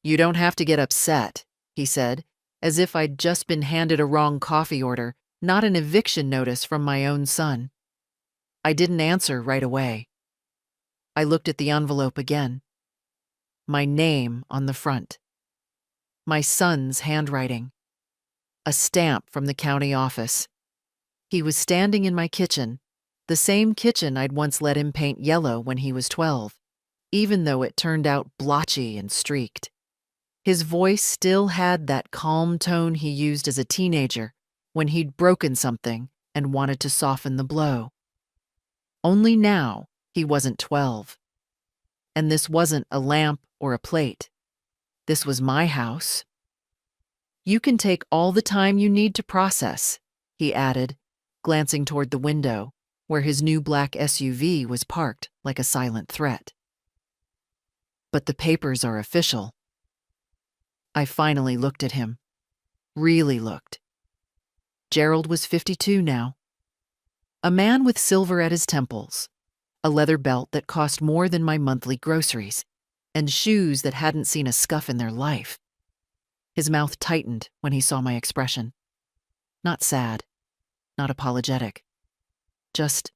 You don't have to get upset, he said, as if I'd just been handed a wrong coffee order, not an eviction notice from my own son. I didn't answer right away. I looked at the envelope again. My name on the front. My son's handwriting. A stamp from the county office. He was standing in my kitchen, the same kitchen I'd once let him paint yellow when he was 12, even though it turned out blotchy and streaked. His voice still had that calm tone he used as a teenager when he'd broken something and wanted to soften the blow. Only now he wasn't 12. And this wasn't a lamp or a plate. This was my house. You can take all the time you need to process, he added, glancing toward the window, where his new black SUV was parked like a silent threat. But the papers are official. I finally looked at him. Really looked. Gerald was 52 now. A man with silver at his temples, a leather belt that cost more than my monthly groceries, and shoes that hadn't seen a scuff in their life. His mouth tightened when he saw my expression. Not sad, not apologetic, just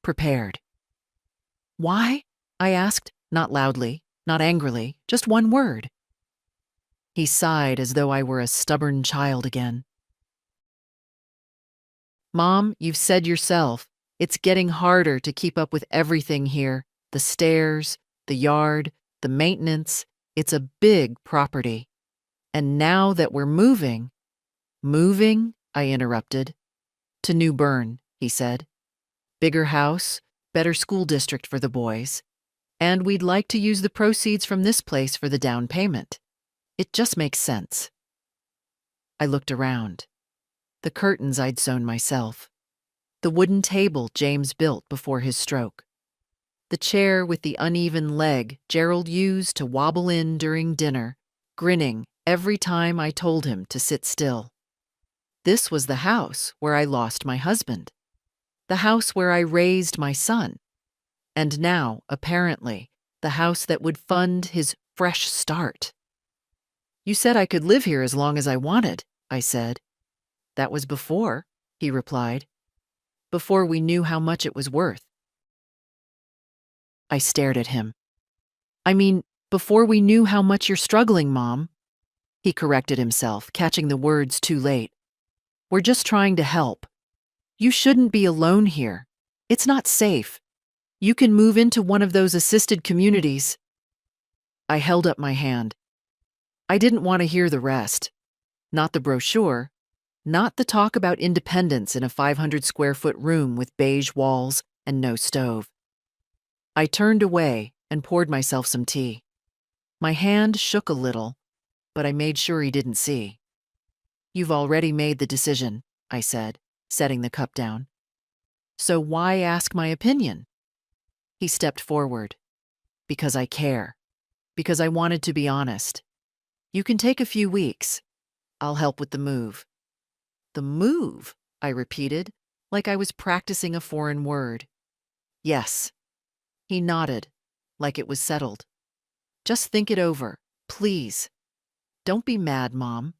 prepared. Why? I asked, not loudly, not angrily, just one word. He sighed as though I were a stubborn child again. Mom, you've said yourself, it's getting harder to keep up with everything here. The stairs, the yard, the maintenance. It's a big property. And now that we're moving, I interrupted. To New Bern, he said. Bigger house, better school district for the boys. And we'd like to use the proceeds from this place for the down payment. It just makes sense. I looked around. The curtains I'd sewn myself. The wooden table James built before his stroke. The chair with the uneven leg Gerald used to wobble in during dinner, grinning every time I told him to sit still. This was the house where I lost my husband. The house where I raised my son. And now, apparently, the house that would fund his fresh start. You said I could live here as long as I wanted, I said. That was before, he replied. Before we knew how much it was worth. I stared at him. I mean, before we knew how much you're struggling, Mom. He corrected himself, catching the words too late. We're just trying to help. You shouldn't be alone here. It's not safe. You can move into one of those assisted communities. I held up my hand. I didn't want to hear the rest. Not the brochure. Not the talk about independence in a 500-square-foot room with beige walls and no stove. I turned away and poured myself some tea. My hand shook a little, but I made sure he didn't see. You've already made the decision, I said, setting the cup down. So why ask my opinion? He stepped forward. Because I care. Because I wanted to be honest. You can take a few weeks. I'll help with the move. The move, I repeated, like I was practicing a foreign word. Yes. He nodded, like it was settled. Just think it over, please. Don't be mad, Mom.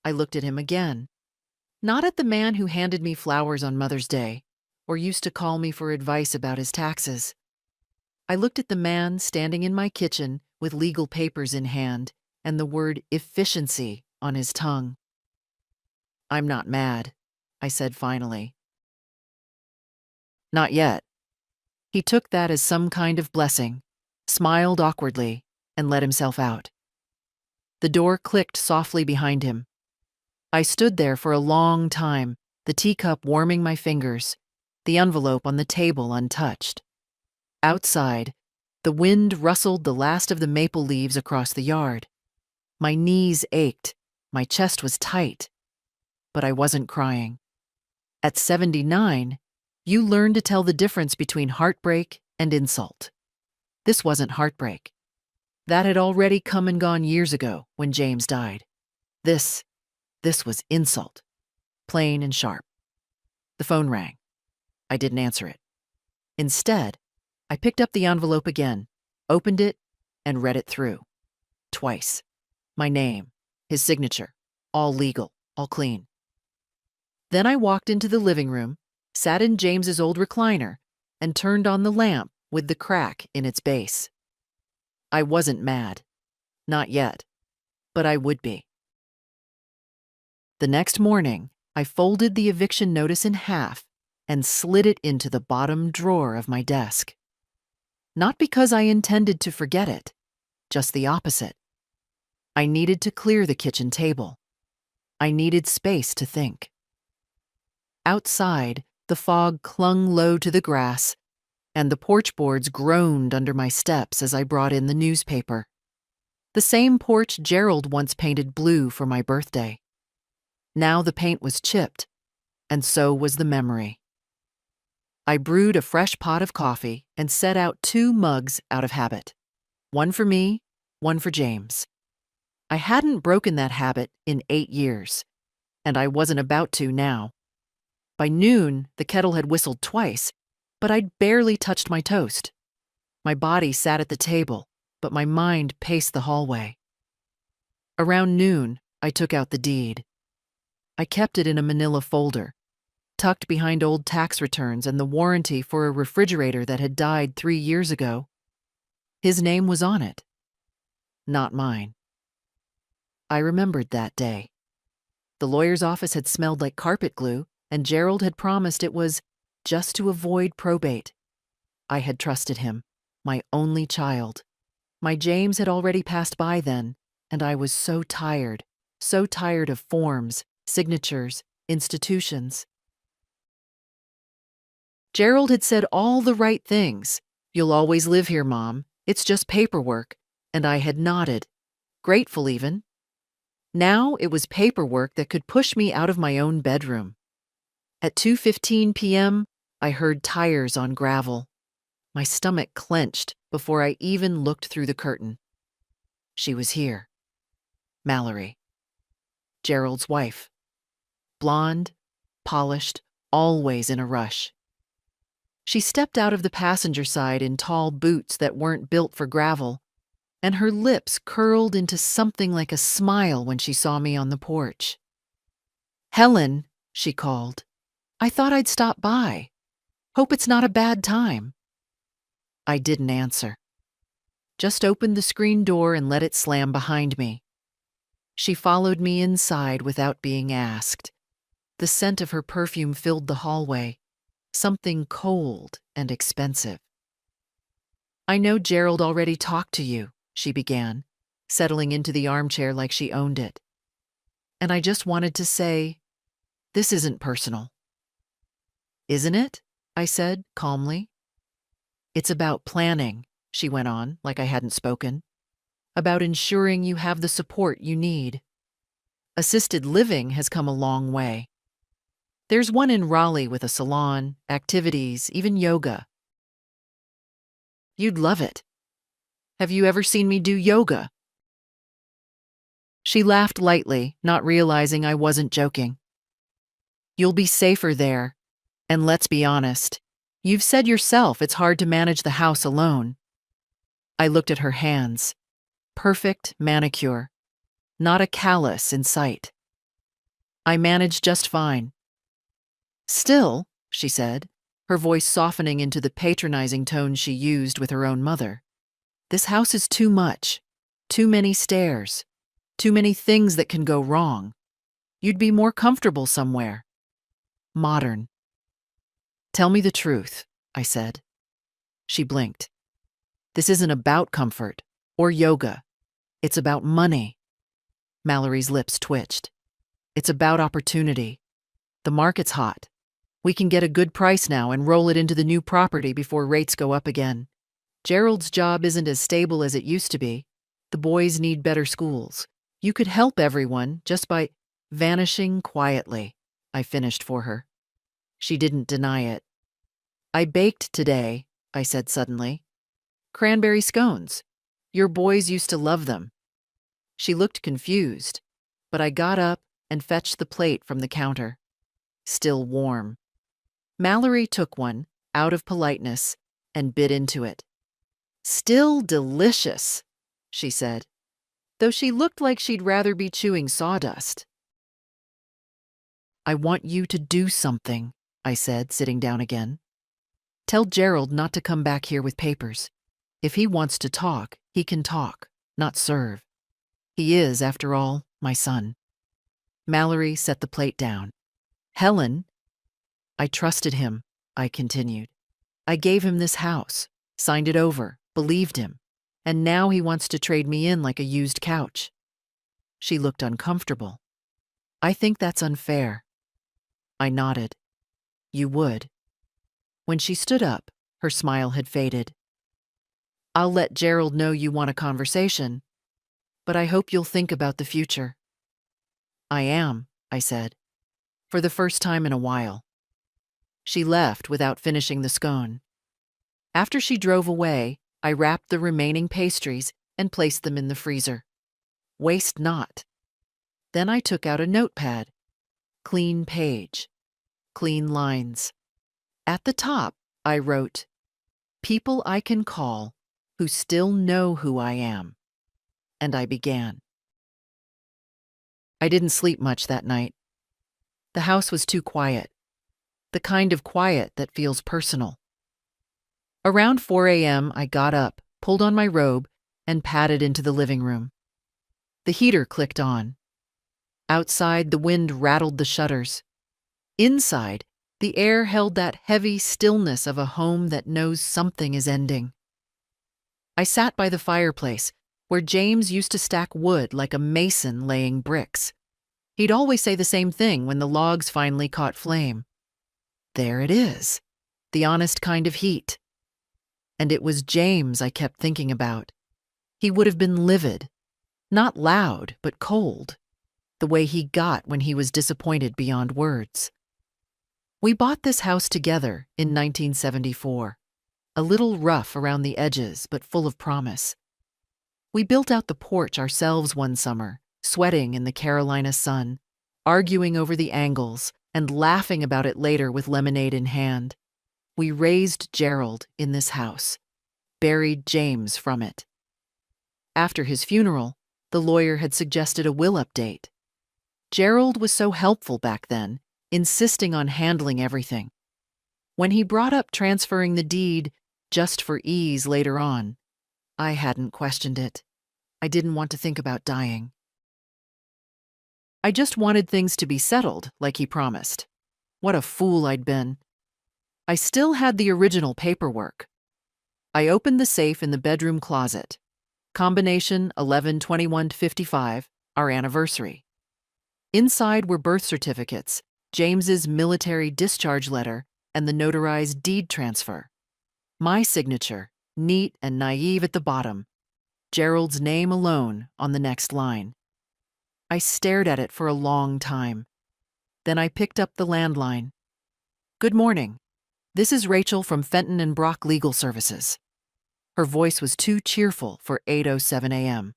I looked at him again. Not at the man who handed me flowers on Mother's Day, or used to call me for advice about his taxes. I looked at the man standing in my kitchen with legal papers in hand and the word efficiency on his tongue. I'm not mad, I said finally. Not yet. He took that as some kind of blessing, smiled awkwardly, and let himself out. The door clicked softly behind him. I stood there for a long time, the teacup warming my fingers, the envelope on the table untouched. Outside, the wind rustled the last of the maple leaves across the yard. My knees ached, my chest was tight. But I wasn't crying. At 79, you learn to tell the difference between heartbreak and insult. This wasn't heartbreak. That had already come and gone years ago when James died. This was insult. Plain and sharp. The phone rang. I didn't answer it. Instead, I picked up the envelope again, opened it, and read it through. twice. My name, his signature, all legal, all clean. Then I walked into the living room, sat in James's old recliner, and turned on the lamp with the crack in its base. I wasn't mad. Not yet. But I would be. The next morning, I folded the eviction notice in half and slid it into the bottom drawer of my desk. Not because I intended to forget it, just the opposite. I needed to clear the kitchen table. I needed space to think. Outside, the fog clung low to the grass, and the porch boards groaned under my steps as I brought in the newspaper. The same porch Gerald once painted blue for my birthday. Now the paint was chipped, and so was the memory. I brewed a fresh pot of coffee and set out 2 mugs out of habit. One for me, one for James. I hadn't broken that habit in 8 years, and I wasn't about to now. By noon, the kettle had whistled twice, but I'd barely touched my toast. My body sat at the table, but my mind paced the hallway. Around noon, I took out the deed. I kept it in a manila folder, tucked behind old tax returns and the warranty for a refrigerator that had died 3 years ago. His name was on it, not mine. I remembered that day. The lawyer's office had smelled like carpet glue, and Gerald had promised it was just to avoid probate. I had trusted him, my only child. My James had already passed by then, and I was so tired of forms, signatures, institutions. Gerald had said all the right things. "You'll always live here, Mom. It's just paperwork." And I had nodded, grateful even. Now it was paperwork that could push me out of my own bedroom. At 2:15 p.m., I heard tires on gravel. My stomach clenched before I even looked through the curtain. She was here. Mallory. Gerald's wife. Blonde, polished, always in a rush. She stepped out of the passenger side in tall boots that weren't built for gravel, and her lips curled into something like a smile when she saw me on the porch. "Helen," she called. "I thought I'd stop by. Hope it's not a bad time." I didn't answer. Just opened the screen door and let it slam behind me. She followed me inside without being asked. The scent of her perfume filled the hallway, something cold and expensive. "I know Gerald already talked to you," she began, settling into the armchair like she owned it. "And I just wanted to say, this isn't personal." "Isn't it?" I said calmly. "It's about planning," she went on like I hadn't spoken. "About ensuring you have the support you need. Assisted living has come a long way. There's one in Raleigh with a salon, activities, even yoga. You'd love it. Have you ever seen me do yoga?" She laughed lightly, not realizing I wasn't joking. "You'll be safer there. And let's be honest, you've said yourself it's hard to manage the house alone." I looked at her hands. Perfect manicure. Not a callus in sight. "I manage just fine." "Still," she said, her voice softening into the patronizing tone she used with her own mother, "this house is too much. Too many stairs. Too many things that can go wrong. You'd be more comfortable somewhere. Modern." "Tell me the truth," I said. She blinked. "This isn't about comfort or yoga. It's about money." Mallory's lips twitched. "It's about opportunity. The market's hot. We can get a good price now and roll it into the new property before rates go up again. Gerald's job isn't as stable as it used to be. The boys need better schools. You could help everyone just by vanishing quietly," I finished for her. She didn't deny it. "I baked today," I said suddenly. "Cranberry scones. Your boys used to love them." She looked confused, but I got up and fetched the plate from the counter. Still warm. Mallory took one, out of politeness, and bit into it. "Still delicious," she said. though she looked like she'd rather be chewing sawdust. "I want you to do something," I said, sitting down again. "Tell Gerald not to come back here with papers. If he wants to talk, he can talk, not serve. He is, after all, my son." Mallory set the plate down. "Helen—" "I trusted him," I continued. "I gave him this house, signed it over, believed him, and now he wants to trade me in like a used couch." She looked uncomfortable. "I think that's unfair." I nodded. "You would." When she stood up, her smile had faded. "I'll let Gerald know you want a conversation, but I hope you'll think about the future." "I am," I said, for the first time in a while. She left without finishing the scone. After she drove away, I wrapped the remaining pastries and placed them in the freezer. Waste not. Then I took out a notepad. Clean page. Clean lines. At the top, I wrote, "People I can call who still know who I am." And I began. I didn't sleep much that night. The house was too quiet. The kind of quiet that feels personal. Around 4 a.m., I got up, pulled on my robe, and padded into the living room. The heater clicked on. Outside, the wind rattled the shutters. Inside, the air held that heavy stillness of a home that knows something is ending. I sat by the fireplace, where James used to stack wood like a mason laying bricks. He'd always say the same thing when the logs finally caught flame. "There it is, the honest kind of heat." And it was James I kept thinking about. He would have been livid, not loud, but cold, the way he got when he was disappointed beyond words. We bought this house together in 1974, a little rough around the edges, but full of promise. We built out the porch ourselves one summer, sweating in the Carolina sun, arguing over the angles, and laughing about it later with lemonade in hand. We raised Gerald in this house, buried James from it. After his funeral, the lawyer had suggested a will update. Gerald was so helpful back then, insisting on handling everything. When he brought up transferring the deed just for ease later on, I hadn't questioned it. I didn't want to think about dying. I just wanted things to be settled, like he promised. What a fool I'd been. I still had the original paperwork. I opened the safe in the bedroom closet. Combination 11/21/55, our anniversary. Inside were birth certificates, James's military discharge letter, and the notarized deed transfer. My signature, neat and naive at the bottom. Gerald's name alone on the next line. I stared at it for a long time. Then I picked up the landline. "Good morning. This is Rachel from Fenton and Brock Legal Services." Her voice was too cheerful for 8:07 a.m.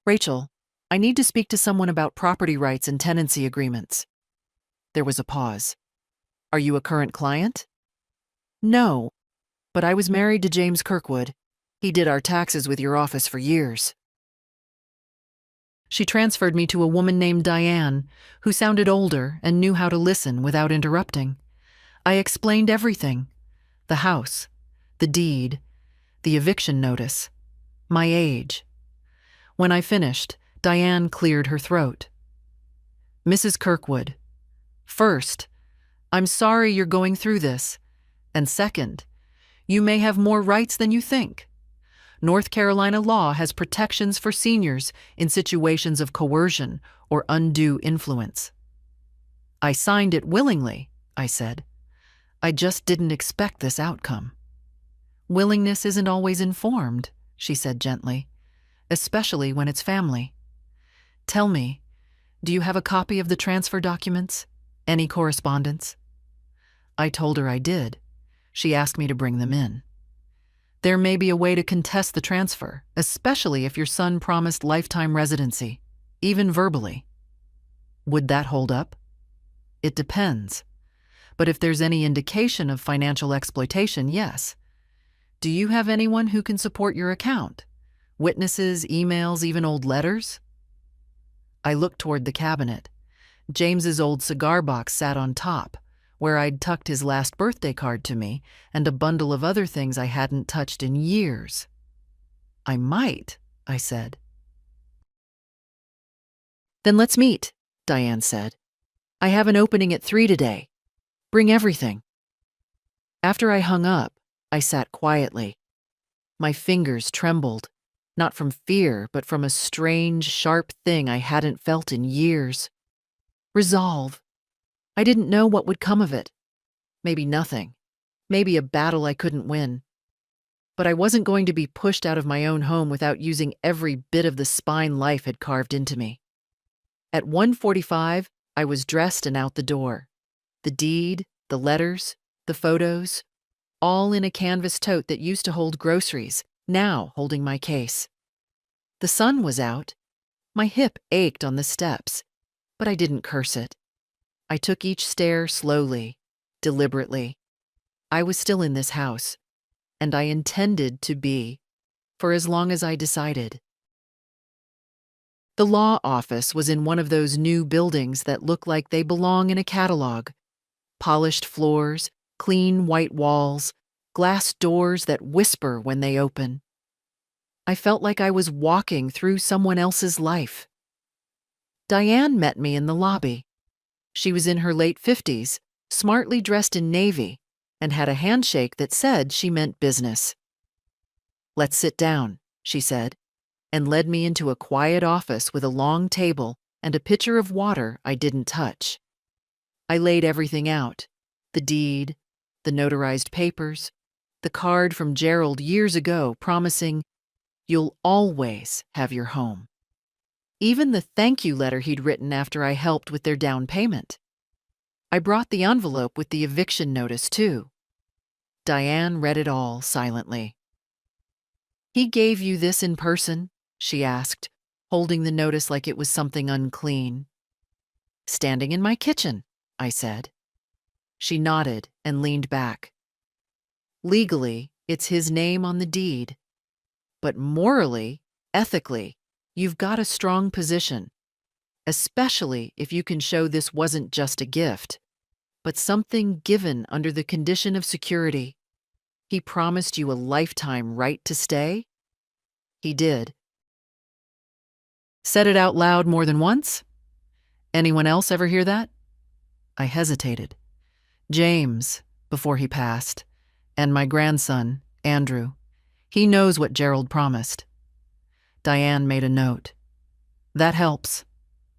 "Rachel, I need to speak to someone about property rights and tenancy agreements." There was a pause. "Are you a current client?" "No, but I was married to James Kirkwood. He did our taxes with your office for years." She transferred me to a woman named Diane, who sounded older and knew how to listen without interrupting. I explained everything: the house, the deed, the eviction notice, my age. When I finished, Diane cleared her throat. "Mrs. Kirkwood, first, I'm sorry you're going through this, and second, you may have more rights than you think. North Carolina law has protections for seniors in situations of coercion or undue influence." "I signed it willingly," I said. "I just didn't expect this outcome." "Willingness isn't always informed," she said gently, "especially when it's family. Tell me, do you have a copy of the transfer documents? Any correspondence?" I told her I did. She asked me to bring them in. "There may be a way to contest the transfer, especially if your son promised lifetime residency, even verbally." "Would that hold up?" "It depends. But if there's any indication of financial exploitation, yes. Do you have anyone who can support your account? Witnesses, emails, even old letters? I looked toward the cabinet. James's old cigar box sat on top, where I'd tucked his last birthday card to me and a bundle of other things I hadn't touched in years. I might, I said. Then let's meet, Diane said. I have an opening at 3 today. Bring everything. After I hung up, I sat quietly. My fingers trembled, not from fear, but from a strange, sharp thing I hadn't felt in years. Resolve. I didn't know what would come of it. Maybe nothing. Maybe a battle I couldn't win. But I wasn't going to be pushed out of my own home without using every bit of the spine life had carved into me. At 1:45, I was dressed and out the door. The deed, the letters, the photos, all in a canvas tote that used to hold groceries, now holding my case. The sun was out. My hip ached on the steps, but I didn't curse it. I took each stair slowly, deliberately. I was still in this house, and I intended to be, for as long as I decided. The law office was in one of those new buildings that look like they belong in a catalog. Polished floors, clean white walls, glass doors that whisper when they open. I felt like I was walking through someone else's life. Diane met me in the lobby. She was in her late 50s, smartly dressed in navy, and had a handshake that said she meant business. "Let's sit down," she said, and led me into a quiet office with a long table and a pitcher of water I didn't touch. I laid everything out: the deed, the notarized papers, the card from Gerald years ago promising, "You'll always have your home." Even the thank you letter he'd written after I helped with their down payment. I brought the envelope with the eviction notice, too. Diane read it all silently. "He gave you this in person?" she asked, holding the notice like it was something unclean. "Standing in my kitchen," I said. She nodded and leaned back. "Legally, it's his name on the deed. But morally, ethically, you've got a strong position, especially if you can show this wasn't just a gift, but something given under the condition of security. He promised you a lifetime right to stay?" He did. "Said it out loud more than once? Anyone else ever hear that?" I hesitated. "James, before he passed, and my grandson, Andrew. He knows what Gerald promised." Diane made a note. "That helps.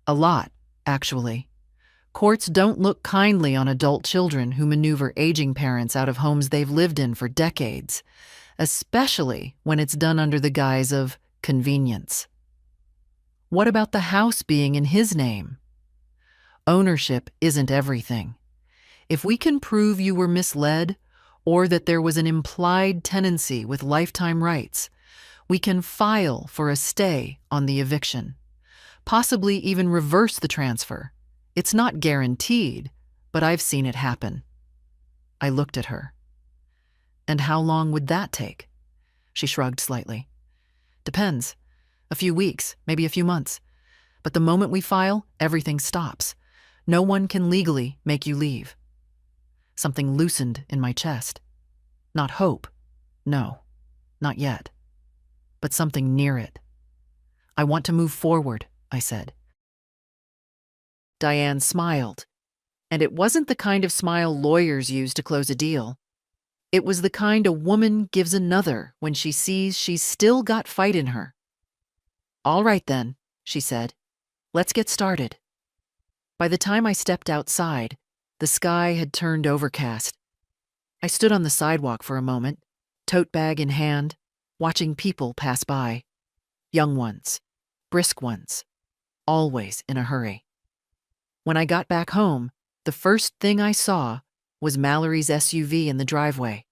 A lot, actually. Courts don't look kindly on adult children who maneuver aging parents out of homes they've lived in for decades, especially when it's done under the guise of convenience." "What about the house being in his name?" "Ownership isn't everything. If we can prove you were misled, or that there was an implied tenancy with lifetime rights, we can file for a stay on the eviction, possibly even reverse the transfer. It's not guaranteed, but I've seen it happen." I looked at her. "And how long would that take?" She shrugged slightly. "Depends. A few weeks, maybe a few months. But the moment we file, everything stops. No one can legally make you leave." Something loosened in my chest. Not hope. No, not yet. But something near it. "I want to move forward," I said. Diane smiled, and it wasn't the kind of smile lawyers use to close a deal. It was the kind a woman gives another when she sees she's still got fight in her. "All right then," she said. "Let's get started." By the time I stepped outside, the sky had turned overcast. I stood on the sidewalk for a moment, tote bag in hand, watching people pass by. Young ones, brisk ones, always in a hurry. When I got back home, the first thing I saw was Mallory's SUV in the driveway.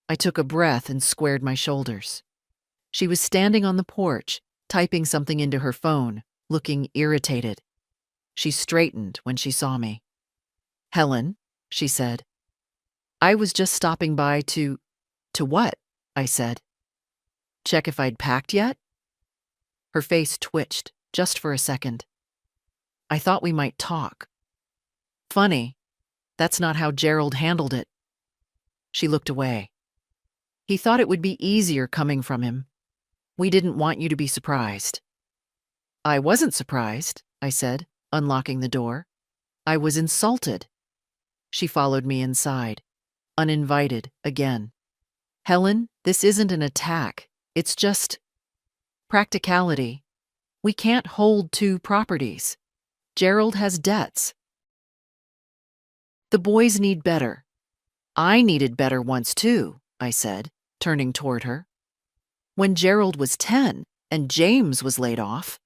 I took a breath and squared my shoulders. She was standing on the porch, typing something into her phone, looking irritated. She straightened when she saw me. "Helen," she said. "I was just stopping by to..." "To what?" I said. "Check if I'd packed yet?" Her face twitched, just for a second. I thought we might talk. Funny, that's not how Gerald handled it. She looked away. He thought it would be easier coming from him. We didn't want you to be surprised. I wasn't surprised, I said, unlocking the door. I was insulted. She followed me inside, uninvited again. Helen, this isn't an attack. It's just practicality. We can't hold two properties. Gerald has debts. The boys need better. I needed better once too, I said, turning toward her. When Gerald was 10 and James was laid off,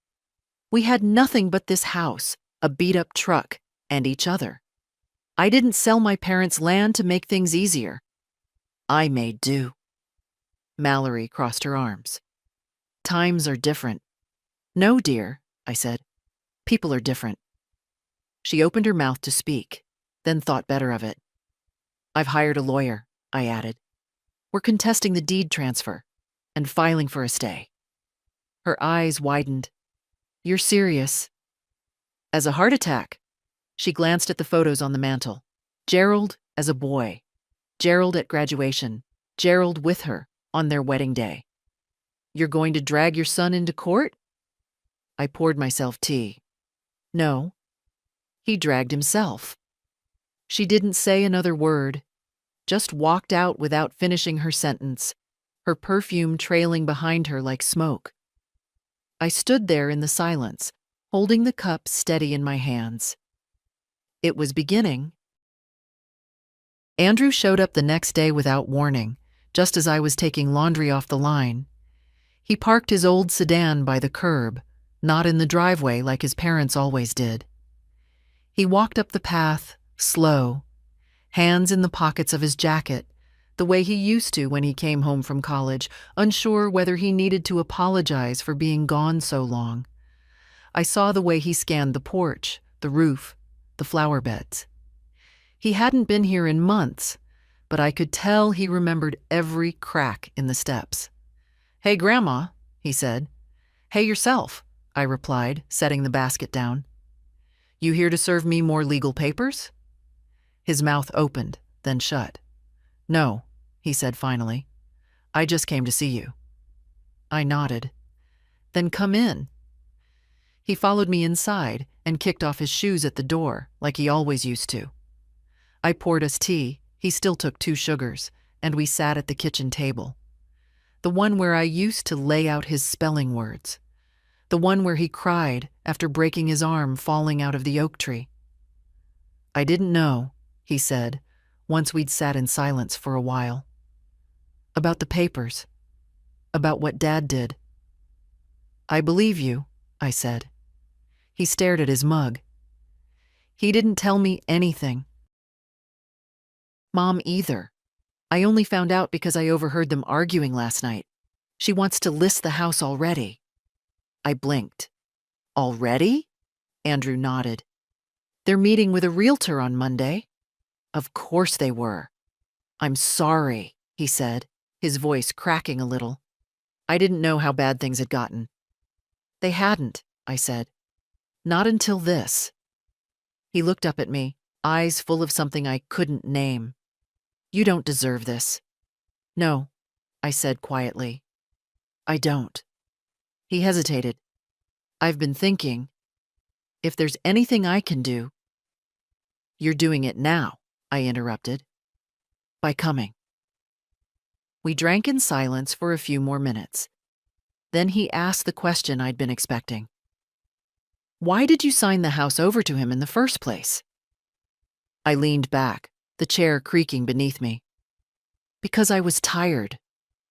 we had nothing but this house, a beat-up truck, and each other. I didn't sell my parents' land to make things easier. I made do. Mallory crossed her arms. Times are different. No, dear, I said. People are different. She opened her mouth to speak, then thought better of it. I've hired a lawyer, I added. We're contesting the deed transfer and filing for a stay. Her eyes widened. You're serious? As a heart attack. She glanced at the photos on the mantel. Gerald as a boy. Gerald at graduation. Gerald with her on their wedding day. You're going to drag your son into court? I poured myself tea. No. He dragged himself. She didn't say another word, just walked out without finishing her sentence, her perfume trailing behind her like smoke. I stood there in the silence, holding the cup steady in my hands. It was beginning. Andrew showed up the next day without warning, just as I was taking laundry off the line. He parked his old sedan by the curb, not in the driveway like his parents always did. He walked up the path, slow, hands in the pockets of his jacket, the way he used to when he came home from college, unsure whether he needed to apologize for being gone so long. I saw the way he scanned the porch, the roof, the flower beds. He hadn't been here in months, but I could tell he remembered every crack in the steps. Hey, Grandma, he said. Hey, yourself, I replied, setting the basket down. You here to serve me more legal papers? His mouth opened, then shut. No, he said finally. I just came to see you. I nodded. Then come in. He followed me inside and kicked off his shoes at the door, like he always used to. I poured us tea, he still took 2 sugars, and we sat at the kitchen table. The one where I used to lay out his spelling words. The one where he cried after breaking his arm falling out of the oak tree. I didn't know, he said, once we'd sat in silence for a while. About the papers. About what Dad did. I believe you, I said. He stared at his mug. He didn't tell me anything. Mom either. I only found out because I overheard them arguing last night. She wants to list the house already. I blinked. Already? Andrew nodded. They're meeting with a realtor on Monday. Of course they were. I'm sorry, he said, his voice cracking a little. I didn't know how bad things had gotten. They hadn't, I said. Not until this. He looked up at me, eyes full of something I couldn't name. You don't deserve this. No, I said quietly. I don't. He hesitated. I've been thinking, if there's anything I can do. You're doing it now, I interrupted. By coming. We drank in silence for a few more minutes. Then he asked the question I'd been expecting. Why did you sign the house over to him in the first place? I leaned back, the chair creaking beneath me. Because I was tired.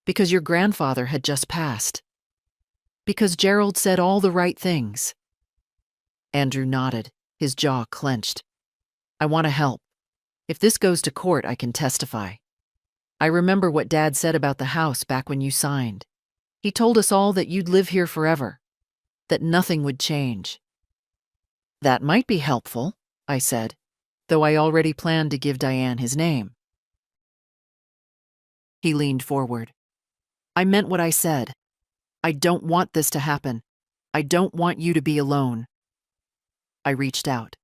Because your grandfather had just passed. Because Gerald said all the right things. Andrew nodded, his jaw clenched. I want to help. If this goes to court, I can testify. I remember what Dad said about the house back when you signed. He told us all that you'd live here forever, that nothing would change. That might be helpful, I said, though I already planned to give Diane his name. He leaned forward. I meant what I said. I don't want this to happen. I don't want you to be alone. I reached out,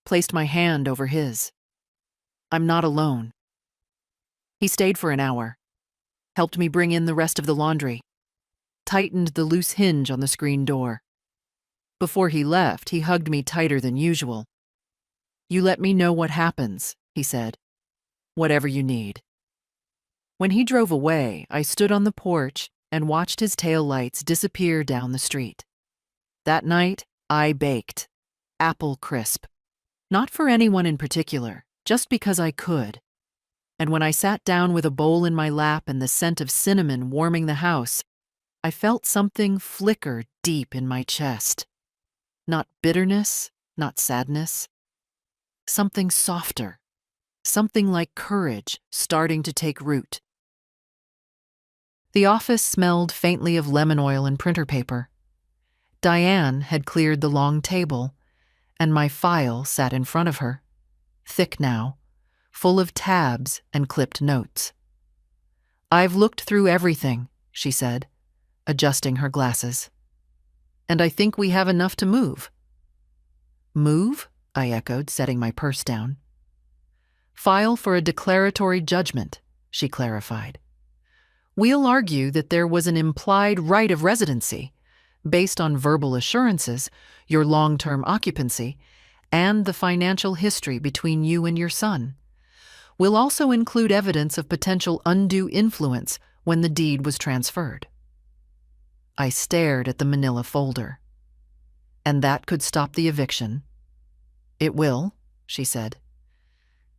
placed my hand over his. I'm not alone. He stayed for an hour, helped me bring in the rest of the laundry, tightened the loose hinge on the screen door. Before he left, he hugged me tighter than usual. You let me know what happens, he said. Whatever you need. When he drove away, I stood on the porch and watched his taillights disappear down the street. That night, I baked. Apple crisp. Not for anyone in particular, just because I could. And when I sat down with a bowl in my lap and the scent of cinnamon warming the house, I felt something flicker deep in my chest. Not bitterness, not sadness. Something softer. Something like courage starting to take root. The office smelled faintly of lemon oil and printer paper. Diane had cleared the long table, and my file sat in front of her, thick now, full of tabs and clipped notes. I've looked through everything, she said, adjusting her glasses. And I think we have enough to move. Move? I echoed, setting my purse down. File for a declaratory judgment, she clarified. We'll argue that there was an implied right of residency, based on verbal assurances, your long-term occupancy, and the financial history between you and your son. We'll also include evidence of potential undue influence when the deed was transferred. I stared at the manila folder. And that could stop the eviction. It will, she said.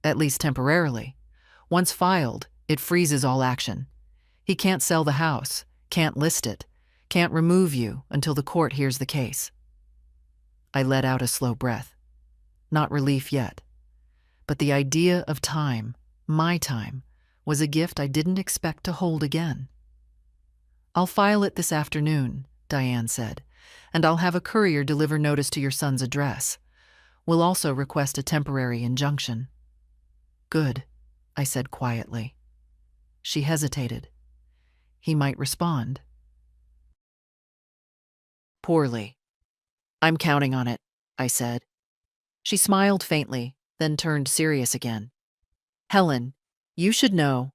At least temporarily. Once filed, it freezes all action. He can't sell the house, can't list it, can't remove you until the court hears the case. I let out a slow breath. Not relief yet. But the idea of time, my time, was a gift I didn't expect to hold again. I'll file it this afternoon, Diane said, and I'll have a courier deliver notice to your son's address. We'll also request a temporary injunction. Good, I said quietly. She hesitated. He might respond. Poorly. I'm counting on it, I said. She smiled faintly, then turned serious again. Helen, you should know,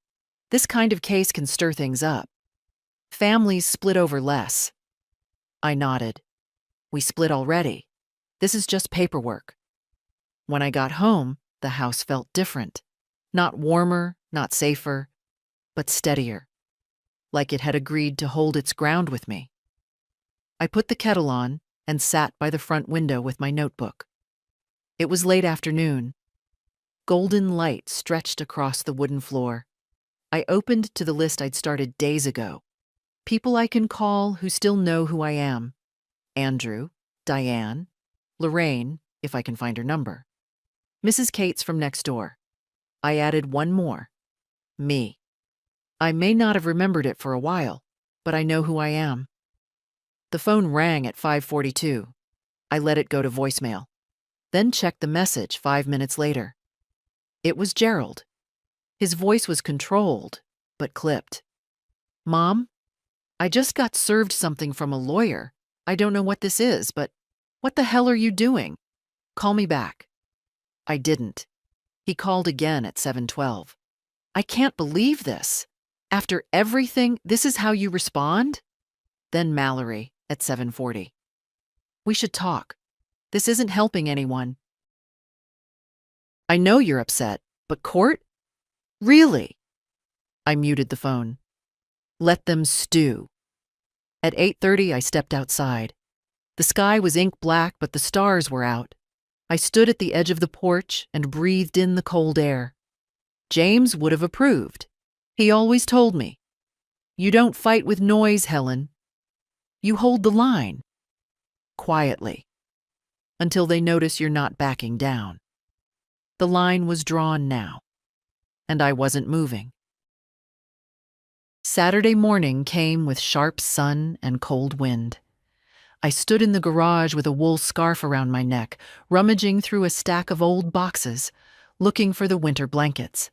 this kind of case can stir things up. Families split over less. I nodded. We split already. This is just paperwork. When I got home, the house felt different. Not warmer, not safer, but steadier. Like it had agreed to hold its ground with me. I put the kettle on and sat by the front window with my notebook. It was late afternoon. Golden light stretched across the wooden floor. I opened to the list I'd started days ago. People I can call who still know who I am. Andrew, Diane, Lorraine, if I can find her number. Mrs. Cates from next door. I added one more. Me. I may not have remembered it for a while, but I know who I am. The phone rang at 5:42. I let it go to voicemail, then checked the message 5 minutes later. It was Gerald. His voice was controlled, but clipped. Mom, I just got served something from a lawyer. I don't know what this is, but what the hell are you doing? Call me back. I didn't. He called again at 7:12. I can't believe this. After everything, this is how you respond? Then Mallory at 7:40. We should talk. This isn't helping anyone. I know you're upset, but court? Really? I muted the phone. Let them stew. At 8:30, I stepped outside. The sky was ink black, but the stars were out. I stood at the edge of the porch and breathed in the cold air. James would have approved. He always told me, you don't fight with noise, Helen. You hold the line. Quietly. Until they notice you're not backing down. The line was drawn now, and I wasn't moving. Saturday morning came with sharp sun and cold wind. I stood in the garage with a wool scarf around my neck, rummaging through a stack of old boxes, looking for the winter blankets.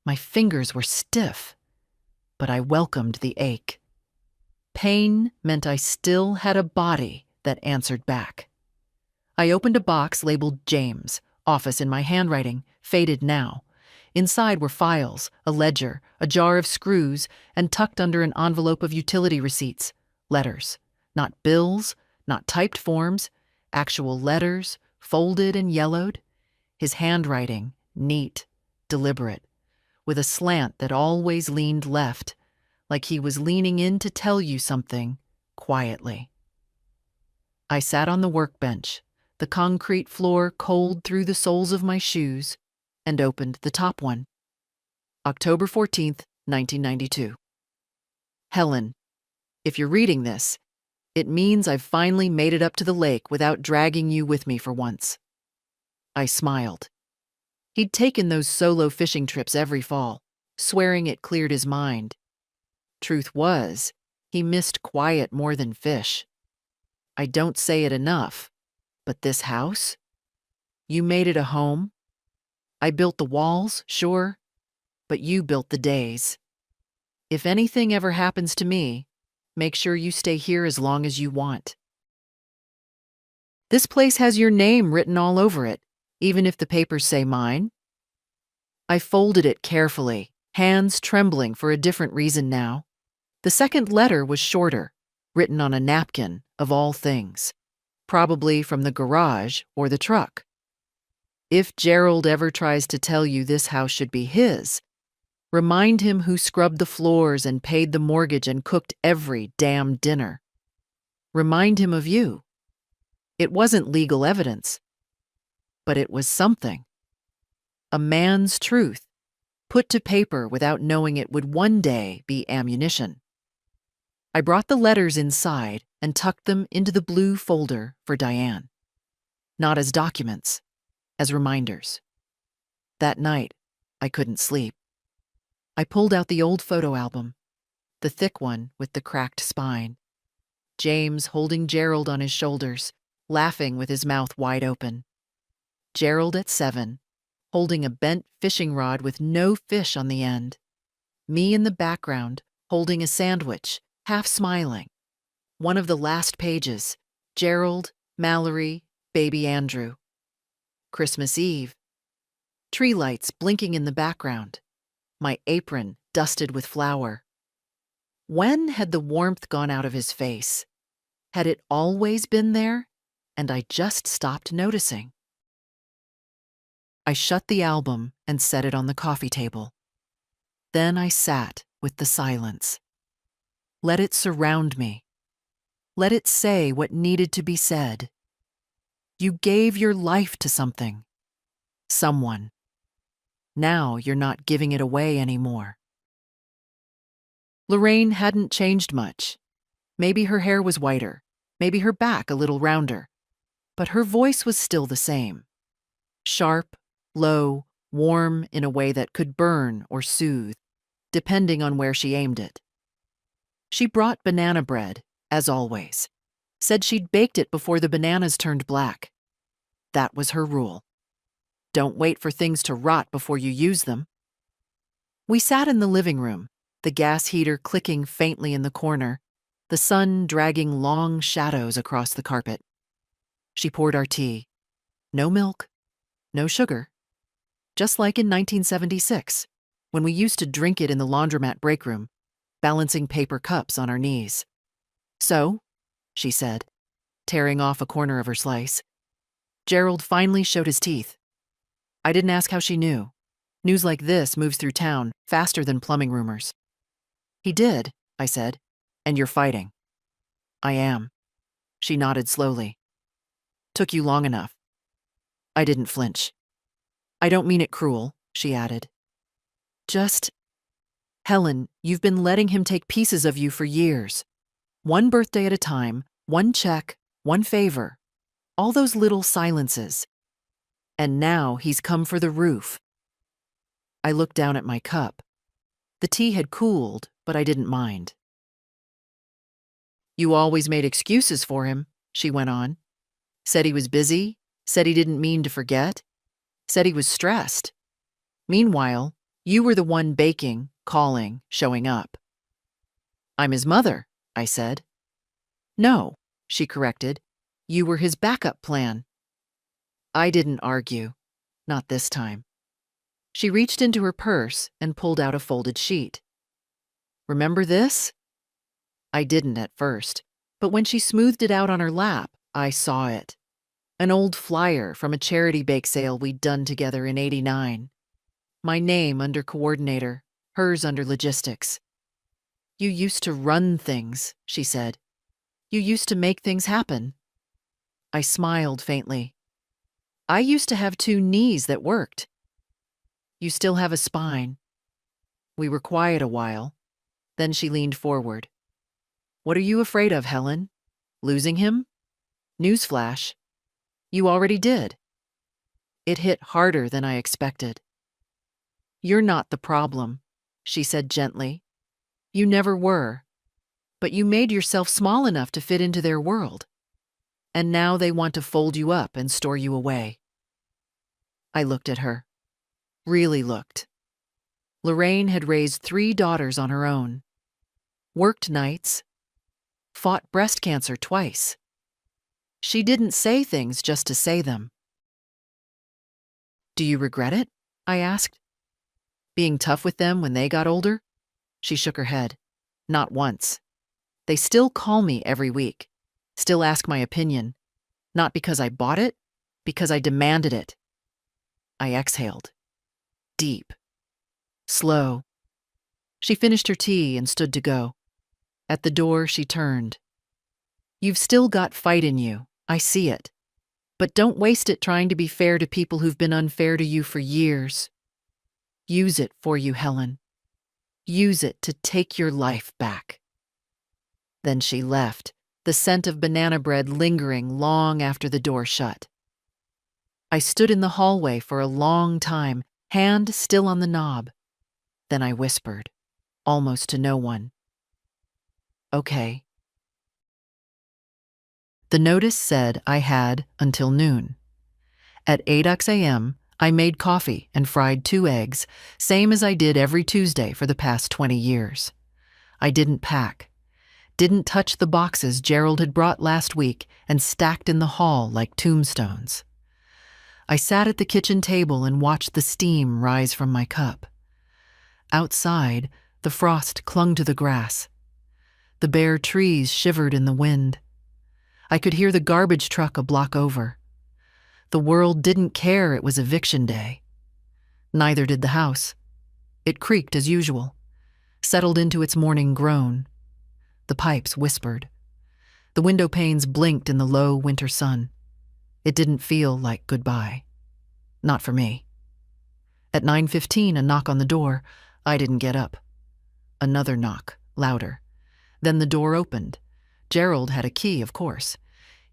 My fingers were stiff, but I welcomed the ache. Pain meant I still had a body that answered back. I opened a box labeled James, office in my handwriting, faded now. Inside were files, a ledger, a jar of screws, and tucked under an envelope of utility receipts, letters. Not bills, not typed forms, actual letters, folded and yellowed. His handwriting, neat, deliberate, with a slant that always leaned left, like he was leaning in to tell you something, quietly. I sat on the workbench, the concrete floor cold through the soles of my shoes, and opened the top one. October 14th, 1992. Helen, if you're reading this, it means I've finally made it up to the lake without dragging you with me for once. I smiled. He'd taken those solo fishing trips every fall, swearing it cleared his mind. Truth was, he missed quiet more than fish. I don't say it enough, but this house? You made it a home. I built the walls, sure, but you built the days. If anything ever happens to me, make sure you stay here as long as you want. This place has your name written all over it, even if the papers say mine. I folded it carefully, hands trembling for a different reason now. The second letter was shorter, written on a napkin, of all things, probably from the garage or the truck. If Gerald ever tries to tell you this house should be his, remind him who scrubbed the floors and paid the mortgage and cooked every damn dinner. Remind him of you. It wasn't legal evidence, but it was something. A man's truth, put to paper without knowing it would one day be ammunition. I brought the letters inside and tucked them into the blue folder for Diane. Not as documents, as reminders. That night, I couldn't sleep. I pulled out the old photo album, the thick one with the cracked spine. James holding Gerald on his shoulders, laughing with his mouth wide open. Gerald at 7, holding a bent fishing rod with no fish on the end. Me in the background, holding a sandwich, half smiling. One of the last pages, Gerald, Mallory, baby Andrew. Christmas Eve. Tree lights blinking in the background. My apron dusted with flour. When had the warmth gone out of his face? Had it always been there, and I just stopped noticing? I shut the album and set it on the coffee table. Then I sat with the silence. Let it surround me. Let it say what needed to be said. You gave your life to something. Someone. Now you're not giving it away anymore. Lorraine hadn't changed much. Maybe her hair was whiter, maybe her back a little rounder, but her voice was still the same. Sharp, low, warm in a way that could burn or soothe, depending on where she aimed it. She brought banana bread, as always. Said she'd baked it before the bananas turned black. That was her rule. Don't wait for things to rot before you use them. We sat in the living room, the gas heater clicking faintly in the corner, the sun dragging long shadows across the carpet. She poured our tea. No milk, no sugar. Just like in 1976, when we used to drink it in the laundromat break room, balancing paper cups on our knees. So, she said, tearing off a corner of her slice. Gerald finally showed his teeth. I didn't ask how she knew. News like this moves through town faster than plumbing rumors. He did, I said, and you're fighting. I am. She nodded slowly. Took you long enough. I didn't flinch. I don't mean it cruel, she added. Just, Helen, you've been letting him take pieces of you for years. One birthday at a time, one check, one favor. All those little silences. And now he's come for the roof. I looked down at my cup. The tea had cooled, but I didn't mind. You always made excuses for him, she went on. Said he was busy, said he didn't mean to forget, said he was stressed. Meanwhile, you were the one baking, calling, showing up. I'm his mother, I said. No, she corrected. You were his backup plan. I didn't argue. Not this time. She reached into her purse and pulled out a folded sheet. Remember this? I didn't at first, but when she smoothed it out on her lap, I saw it. An old flyer from a charity bake sale we'd done together in '89. My name under coordinator, hers under logistics. You used to run things, she said. You used to make things happen. I smiled faintly. I used to have 2 knees that worked. You still have a spine. We were quiet a while. Then she leaned forward. What are you afraid of, Helen? Losing him? Newsflash. You already did. It hit harder than I expected. You're not the problem, she said gently. You never were. But you made yourself small enough to fit into their world. And now they want to fold you up and store you away. I looked at her. Really looked. Lorraine had raised 3 daughters on her own. Worked nights. Fought breast cancer twice. She didn't say things just to say them. Do you regret it? I asked. Being tough with them when they got older? She shook her head. Not once. They still call me every week. Still ask my opinion. Not because I bought it, because I demanded it. I exhaled. Deep. Slow. She finished her tea and stood to go. At the door, she turned. You've still got fight in you. I see it. But don't waste it trying to be fair to people who've been unfair to you for years. Use it for you, Helen. Use it to take your life back. Then she left, the scent of banana bread lingering long after the door shut. I stood in the hallway for a long time, hand still on the knob. Then I whispered, almost to no one. Okay. The notice said I had until noon. At 8 a.m., I made coffee and fried 2 eggs, same as I did every Tuesday for the past 20 years. I didn't pack. Didn't touch the boxes Gerald had brought last week and stacked in the hall like tombstones. I sat at the kitchen table and watched the steam rise from my cup. Outside, the frost clung to the grass. The bare trees shivered in the wind. I could hear the garbage truck a block over. The world didn't care it was eviction day. Neither did the house. It creaked as usual, settled into its morning groan. The pipes whispered. The window panes blinked in the low winter sun. It didn't feel like goodbye. Not for me. At 9:15, a knock on the door. I didn't get up. Another knock, louder. Then the door opened. Gerald had a key, of course.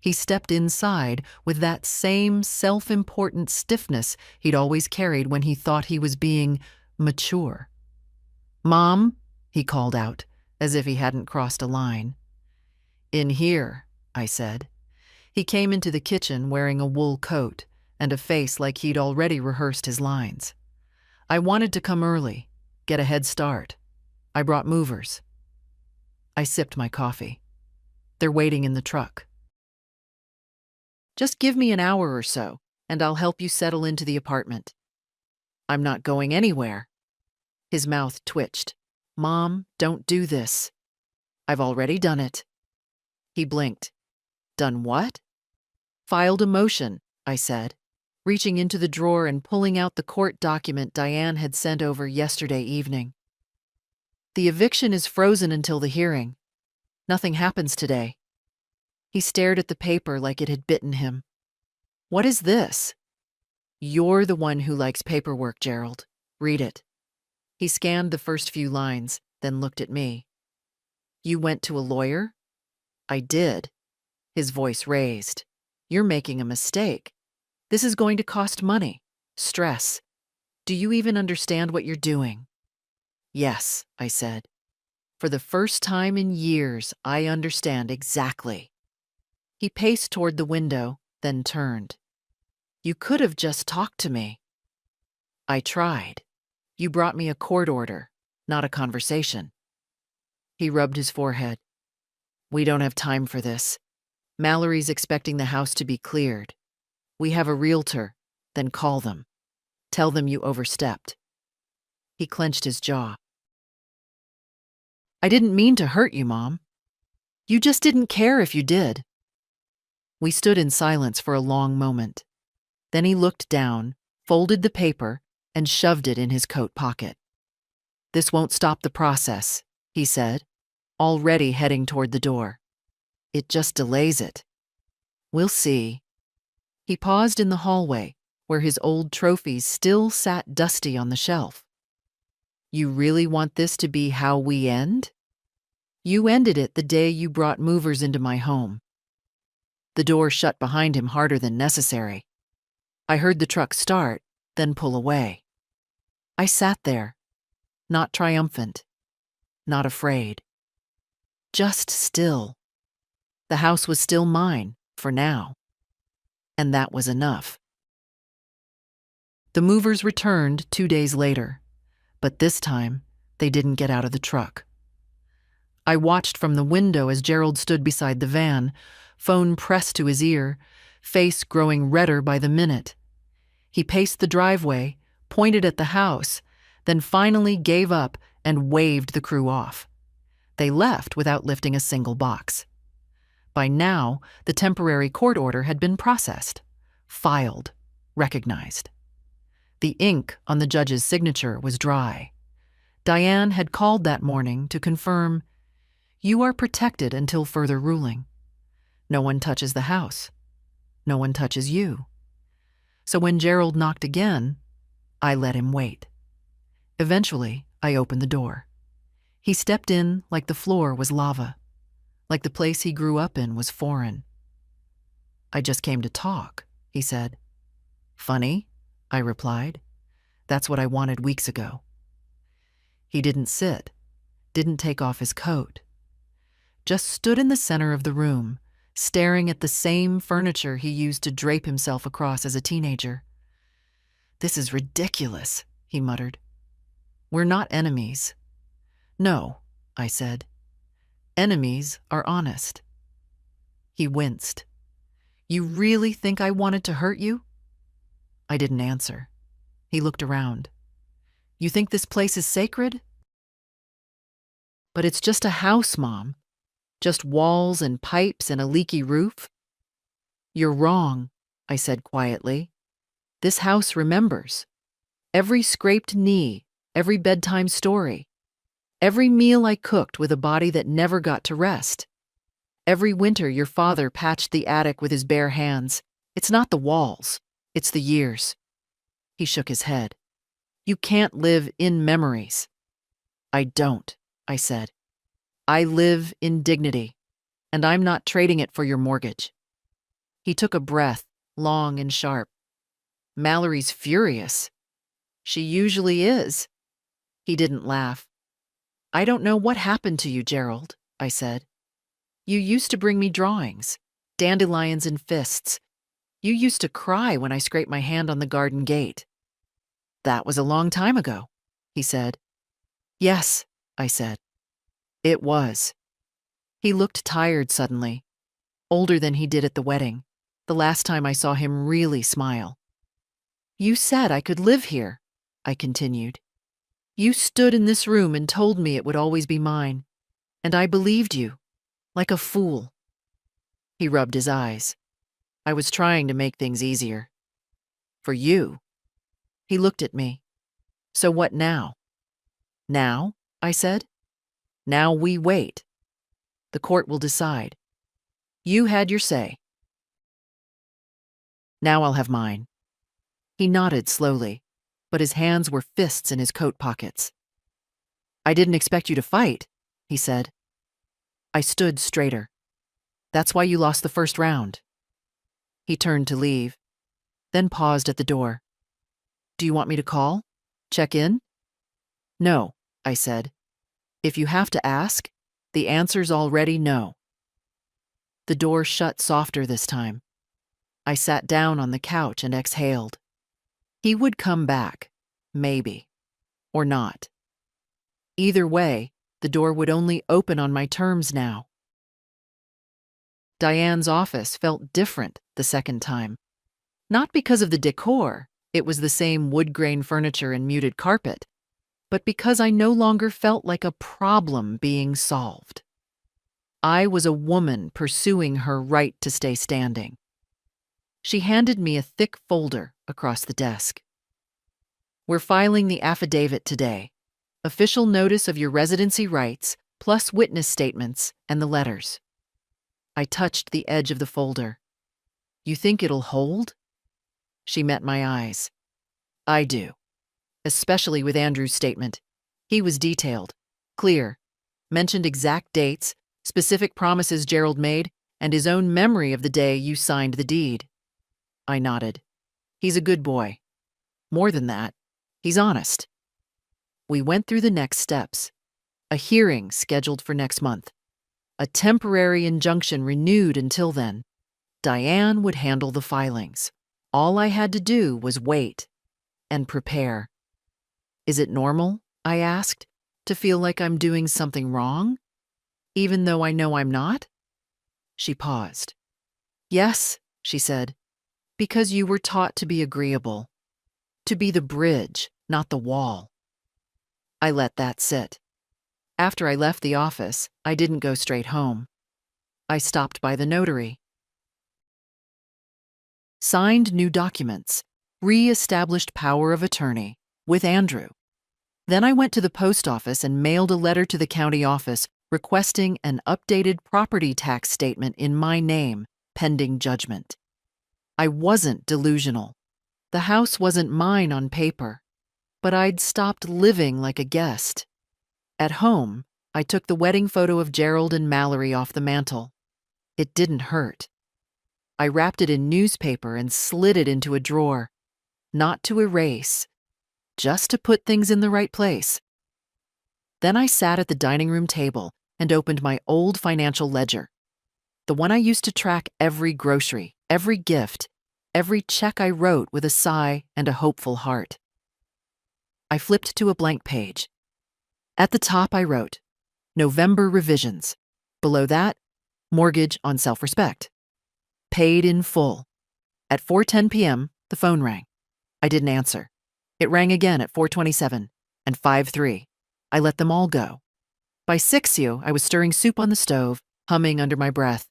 He stepped inside with that same self-important stiffness he'd always carried when he thought he was being mature. "Mom," he called out, as if he hadn't crossed a line. "In here," I said. He came into the kitchen wearing a wool coat and a face like he'd already rehearsed his lines. I wanted to come early, get a head start. I brought movers. I sipped my coffee. They're waiting in the truck. Just give me an hour or so, and I'll help you settle into the apartment. I'm not going anywhere. His mouth twitched. Mom, don't do this. I've already done it. He blinked. Done what? Filed a motion, I said, reaching into the drawer and pulling out the court document Diane had sent over yesterday evening. The eviction is frozen until the hearing. Nothing happens today. He stared at the paper like it had bitten him. What is this? You're the one who likes paperwork, Gerald. Read it. He scanned the first few lines, then looked at me. You went to a lawyer? I did. His voice raised. You're making a mistake. This is going to cost money, stress. Do you even understand what you're doing? Yes, I said. For the first time in years, I understand exactly. He paced toward the window, then turned. You could have just talked to me. I tried. You brought me a court order, not a conversation. He rubbed his forehead. We don't have time for this. Mallory's expecting the house to be cleared. We have a realtor. Then call them. Tell them you overstepped. He clenched his jaw. I didn't mean to hurt you, Mom. You just didn't care if you did. We stood in silence for a long moment. Then he looked down, folded the paper, and shoved it in his coat pocket. This won't stop the process, he said, already heading toward the door. It just delays it. We'll see. He paused in the hallway, where his old trophies still sat dusty on the shelf. You really want this to be how we end? You ended it the day you brought movers into my home. The door shut behind him harder than necessary. I heard the truck start, then pull away. I sat there, not triumphant, not afraid. Just still. The house was still mine, for now. And that was enough. The movers returned 2 days later, but this time they didn't get out of the truck. I watched from the window as Gerald stood beside the van, phone pressed to his ear, face growing redder by the minute. He paced the driveway, pointed at the house, then finally gave up and waved the crew off. They left without lifting a single box. By now, the temporary court order had been processed, filed, recognized. The ink on the judge's signature was dry. Diane had called that morning to confirm, "You are protected until further ruling. No one touches the house. No one touches you." So when Gerald knocked again, I let him wait. Eventually, I opened the door. He stepped in like the floor was lava, like the place he grew up in was foreign. "I just came to talk," he said. "Funny," I replied. "That's what I wanted weeks ago." He didn't sit, didn't take off his coat. Just stood in the center of the room, staring at the same furniture he used to drape himself across as a teenager. "This is ridiculous," he muttered. "We're not enemies." "No," I said. "Enemies are honest." He winced. "You really think I wanted to hurt you?" I didn't answer. He looked around. "You think this place is sacred?" "But it's just a house, Mom. Just walls and pipes and a leaky roof." "You're wrong," I said quietly. "This house remembers. Every scraped knee, every bedtime story, every meal I cooked with a body that never got to rest. Every winter your father patched the attic with his bare hands. It's not the walls, it's the years." He shook his head. "You can't live in memories." "I don't," I said. "I live in dignity, and I'm not trading it for your mortgage." He took a breath, long and sharp. "Mallory's furious." "She usually is." He didn't laugh. "I don't know what happened to you, Gerald," I said. "You used to bring me drawings, dandelions and fists. You used to cry when I scraped my hand on the garden gate." "That was a long time ago," he said. "Yes," I said. "It was." He looked tired suddenly, older than he did at the wedding, the last time I saw him really smile. "You said I could live here," I continued. "You stood in this room and told me it would always be mine, and I believed you, like a fool." He rubbed his eyes. "I was trying to make things easier. For you." He looked at me. "So what now?" "Now?" I said. "Now we wait. The court will decide. You had your say. Now I'll have mine." He nodded slowly, but his hands were fists in his coat pockets. "I didn't expect you to fight," he said. I stood straighter. "That's why you lost the first round." He turned to leave, then paused at the door. "Do you want me to call? Check in?" "No," I said. "If you have to ask, the answer's already no." The door shut softer this time. I sat down on the couch and exhaled. He would come back, maybe, or not. Either way, the door would only open on my terms now. Diane's office felt different the second time. Not because of the decor, it was the same wood grain furniture and muted carpet, but because I no longer felt like a problem being solved. I was a woman pursuing her right to stay standing. She handed me a thick folder across the desk. "We're filing the affidavit today. Official notice of your residency rights, plus witness statements and the letters." I touched the edge of the folder. "You think it'll hold?" She met my eyes. "I do. Especially with Andrew's statement. He was detailed, clear, mentioned exact dates, specific promises Gerald made, and his own memory of the day you signed the deed." I nodded. "He's a good boy. More than that, he's honest." We went through the next steps. A hearing scheduled for next month. A temporary injunction renewed until then. Diane would handle the filings. All I had to do was wait and prepare. "Is it normal," I asked, "to feel like I'm doing something wrong, even though I know I'm not?" She paused. "Yes," she said, "because you were taught to be agreeable, to be the bridge, not the wall." I let that sit. After I left the office, I didn't go straight home. I stopped by the notary. Signed new documents, re-established power of attorney with Andrew. Then I went to the post office and mailed a letter to the county office requesting an updated property tax statement in my name, pending judgment. I wasn't delusional. The house wasn't mine on paper, but I'd stopped living like a guest. At home, I took the wedding photo of Gerald and Mallory off the mantel. It didn't hurt. I wrapped it in newspaper and slid it into a drawer, not to erase, just to put things in the right place. Then I sat at the dining room table and opened my old financial ledger, the one I used to track every grocery, every gift, every check I wrote with a sigh and a hopeful heart. I flipped to a blank page. At the top I wrote, "November revisions." Below that, "Mortgage on self-respect." Paid in full. At 4:10 p.m., the phone rang. I didn't answer. It rang again at 4:27 and 5:03. I let them all go. By 6:00, I was stirring soup on the stove, humming under my breath.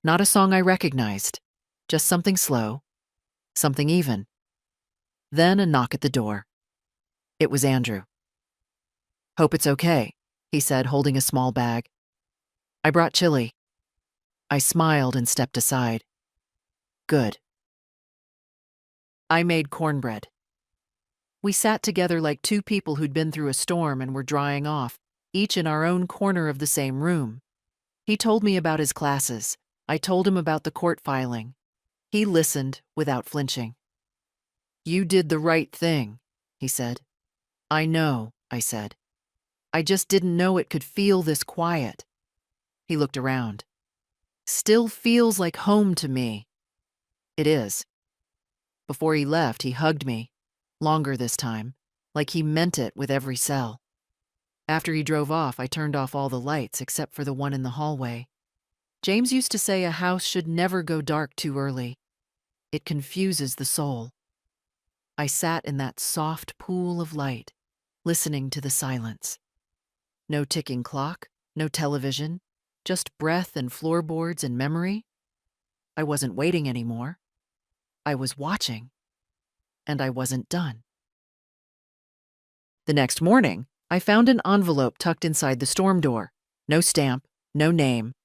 Not a song I recognized, just something slow, something even. Then a knock at the door. It was Andrew. "Hope it's okay," he said, holding a small bag. "I brought chili." I smiled and stepped aside. "Good." I made cornbread. We sat together like two people who'd been through a storm and were drying off, each in our own corner of the same room. He told me about his classes. I told him about the court filing. He listened without flinching. "You did the right thing," he said. "I know," I said. "I just didn't know it could feel this quiet." He looked around. "Still feels like home to me." It is. Before he left, he hugged me, longer this time, like he meant it with every cell. After he drove off, I turned off all the lights except for the one in the hallway. James used to say a house should never go dark too early. It confuses the soul. I sat in that soft pool of light, listening to the silence. No ticking clock, no television, just breath and floorboards and memory. I wasn't waiting anymore. I was watching, and I wasn't done. The next morning, I found an envelope tucked inside the storm door. No stamp, no name.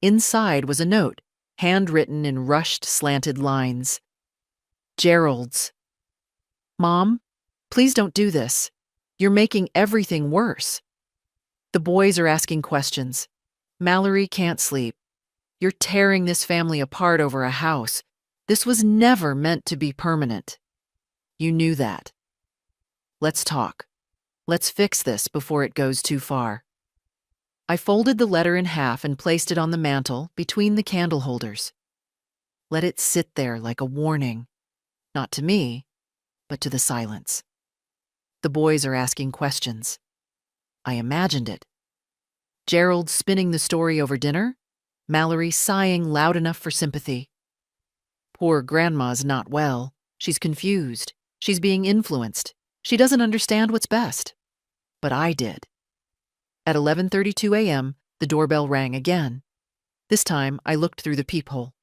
Inside was a note, handwritten in rushed, slanted lines. "Gerald's. Mom, please don't do this. You're making everything worse. The boys are asking questions. Mallory can't sleep. You're tearing this family apart over a house. This was never meant to be permanent. You knew that. Let's talk. Let's fix this before it goes too far." I folded the letter in half and placed it on the mantel between the candle holders. Let it sit there like a warning, not to me, but to the silence. The boys are asking questions. I imagined it. Gerald spinning the story over dinner? Mallory sighing loud enough for sympathy. Poor grandma's not well. She's confused. She's being influenced. She doesn't understand what's best. But I did. At 11:32 a.m., the doorbell rang again. This time, I looked through the peephole.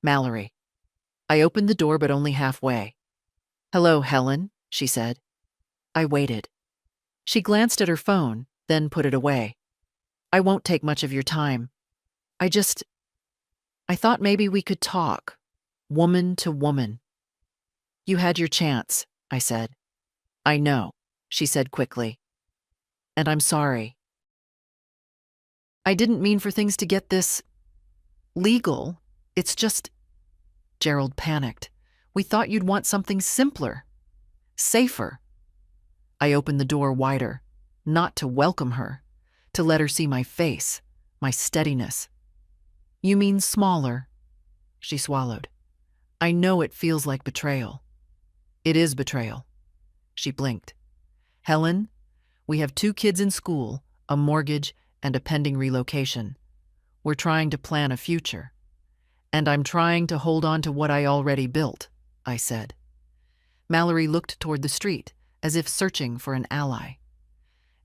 Mallory. I opened the door, but only halfway. "Hello, Helen," she said. I waited. She glanced at her phone, then put it away. "I won't take much of your time. I thought maybe we could talk, woman to woman." "You had your chance," I said. "I know," she said quickly. "And I'm sorry. I didn't mean for things to get this legal. It's just—" Gerald panicked. "We thought you'd want something simpler, safer." I opened the door wider, not to welcome her, to let her see my face, my steadiness. "You mean smaller?" She swallowed. "I know it feels like betrayal." "It is betrayal." She blinked. "Helen, we have 2 kids in school, a mortgage, and a pending relocation. We're trying to plan a future. And I'm trying to hold on to what I already built," I said. Mallory looked toward the street, as if searching for an ally.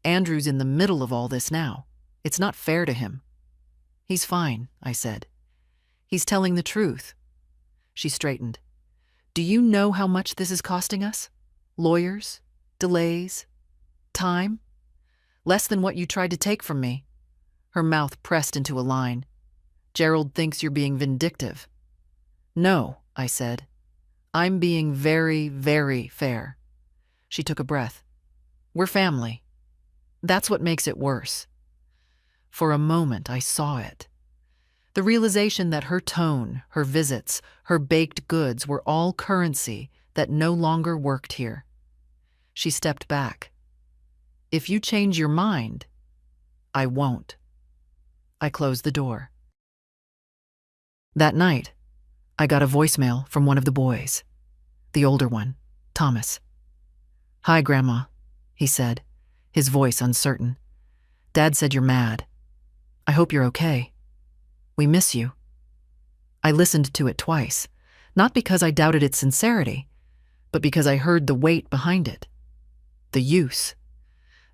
"Andrew's in the middle of all this now. It's not fair to him." "He's fine," I said. "He's telling the truth." She straightened. "Do you know how much this is costing us? Lawyers, delays, time? Less than what you tried to take from me." Her mouth pressed into a line. "Gerald thinks you're being vindictive." "No," I said. "I'm being very, very fair." She took a breath. "We're family. That's what makes it worse." For a moment, I saw it. The realization that her tone, her visits, her baked goods were all currency that no longer worked here. She stepped back. "If you change your mind, I won't." I closed the door. That night, I got a voicemail from one of the boys, the older one, Thomas. "Hi, Grandma," he said, his voice uncertain. "Dad said you're mad. I hope you're okay. We miss you." I listened to it twice, not because I doubted its sincerity, but because I heard the weight behind it. The use.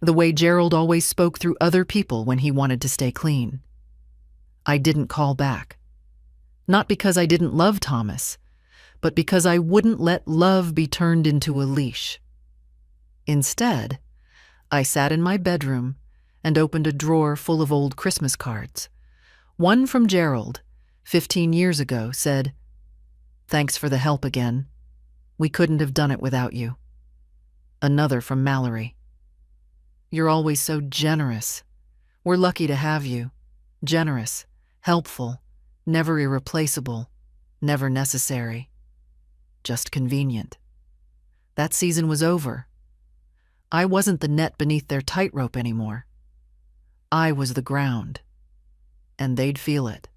The way Gerald always spoke through other people when he wanted to stay clean. I didn't call back. Not because I didn't love Thomas, but because I wouldn't let love be turned into a leash. Instead, I sat in my bedroom and opened a drawer full of old Christmas cards. One from Gerald, 15 years ago, said, "Thanks for the help again. We couldn't have done it without you." Another from Mallory. "You're always so generous. We're lucky to have you. Generous, helpful, never irreplaceable, never necessary. Just convenient." That season was over. I wasn't the net beneath their tightrope anymore. I was the ground, and they'd feel it.